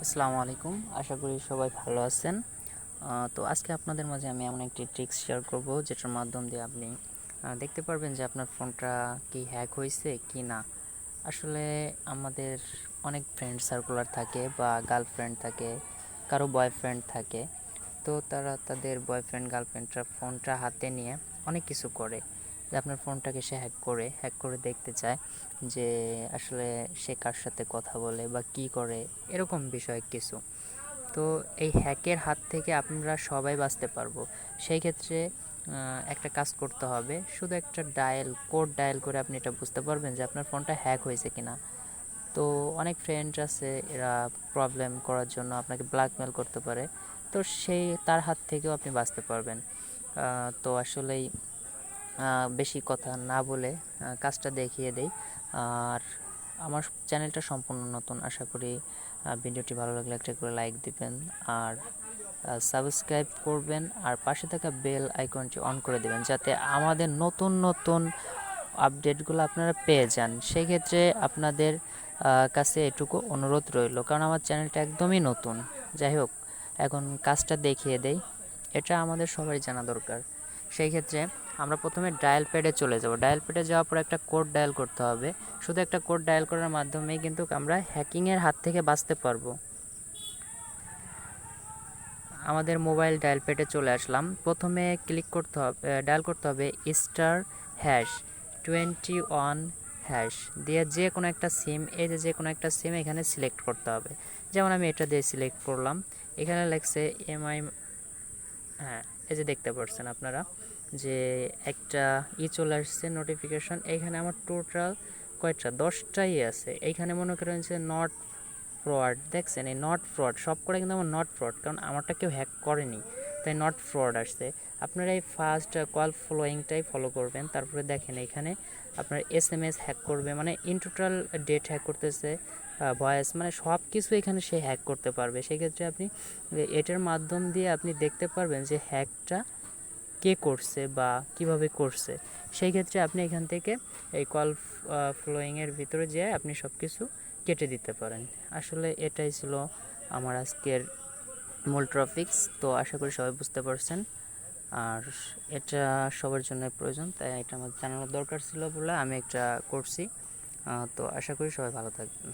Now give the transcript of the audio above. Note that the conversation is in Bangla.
আসসালামু আলাইকুম। আশা করি সবাই ভালো আছেন। তো আজকে আপনাদের মাঝে আমি এমন একটি ট্রিক্স শেয়ার করব যেটার মাধ্যম দিয়ে আপনি দেখতে পারবেন যে আপনার ফোনটা কি হ্যাক হয়েছে কি না। আসলে আমাদের অনেক ফ্রেন্ড সার্কুলার থাকে বা গার্লফ্রেন্ড থাকে, কারো বয়ফ্রেন্ড থাকে। তো তারা তাদের বয়ফ্রেন্ড গার্লফ্রেন্ডরা ফোনটা হাতে নিয়ে অনেক কিছু করে, যে আপনার ফোনটাকে সে হ্যাক করে দেখতে চায় যে আসলে সে কার সাথে কথা বলে বা কি করে, এরকম বিষয় কিছু। তো এই হ্যাকের হাত থেকে আমরা সবাই বাঁচতে পারবো। সেই ক্ষেত্রে একটা কাজ করতে হবে, শুধু একটা কোড ডায়াল করে আপনি এটা বুঝতে পারবেন যে আপনার ফোনটা হ্যাক হয়েছে কিনা। তো অনেক ফ্রেন্ড আছে, এরা প্রবলেম করার জন্য আপনাকে ব্ল্যাকমেল করতে পারে। তো তার হাত থেকেও আপনি বাঁচতে পারবেন। তো আসলেই বেশি কথা না বলে কাজটা দেখিয়ে দেই। আর আমার চ্যানেলটা সম্পূর্ণ নতুন, আশা করি ভিডিওটি ভালো লাগলে একটা করে লাইক দিবেন আর সাবস্ক্রাইব করবেন, আর পাশে থাকা বেল আইকনটি অন করে দেবেন যাতে আমাদের নতুন নতুন আপডেটগুলো আপনারা পেয়ে যান। সেই ক্ষেত্রে আপনাদের কাছে এটুকু অনুরোধ রইল, কারণ আমার চ্যানেলটা একদমই নতুন। যাই হোক, এখন কাজটা দেখিয়ে দেই, এটা আমাদের সবারই জানা দরকার। সেই ক্ষেত্রে আমরা প্রথমে ডায়াল প্যাডে চলে যাব। ডায়াল প্যাডে যাওয়ার পর একটা কোড ডায়াল করতে হবে। শুধু একটা কোড ডায়াল করার মাধ্যমেই কিন্তু আমরা হ্যাকিংয়ের হাত থেকে বাঁচতে পারবো। আমাদের মোবাইল ডায়াল প্যাডে চলে আসলাম। প্রথমে ডায়াল করতে হবে *#21# দিয়ে যে কোনো একটা সিম, যে কোনো একটা সিম এখানে সিলেক্ট করতে হবে। যেমন আমি এটা দিয়ে সিলেক্ট করলাম। এখানে লেখছে এমআই। হ্যাঁ, এই যে দেখতে পাচ্ছেন আপনারা যে একটা চলে আসছে নোটিফিকেশন। এইখানে আমার টোটাল কয়টা 10টাই আছে। এইখানে মনে করেন যে নট ফ্রড, দেখছেন এই নট ফ্রড সব করে, কিন্তু আমার নট ফ্রড, কারণ আমারটা কেউ হ্যাক করেনি, তাই নট ফ্রড আসছে। আপনারা এই ফার্স্ট কল ফলোয়িংটাই ফলো করবেন। তারপরে দেখেন এখানে আপনার SMS হ্যাক করবে, মানে ইন টোটাল ডেট হ্যাক করতেছে, ভয়েস, মানে সব কিছু এখানে সে হ্যাক করতে পারবে। সেক্ষেত্রে আপনি এটার মাধ্যম দিয়ে আপনি দেখতে পারবেন যে হ্যাকটা কে করছে বা কিভাবে করছে। সেই ক্ষেত্রে আপনি এখান থেকে এই কল ফলোয়িংয়ের ভিতরে যেয়ে আপনি সব কিছু কেটে দিতে পারেন। আসলে এটাই ছিল আমার আজকের মূল টপিকস। তো আশা করি সবাই বুঝতে পারছেন, আর এটা সবার জন্য প্রয়োজন, তাই এটা আমার জানানোর দরকার ছিল বলে আমি এটা করছি। তো আশা করি সবাই ভালো থাকবেন।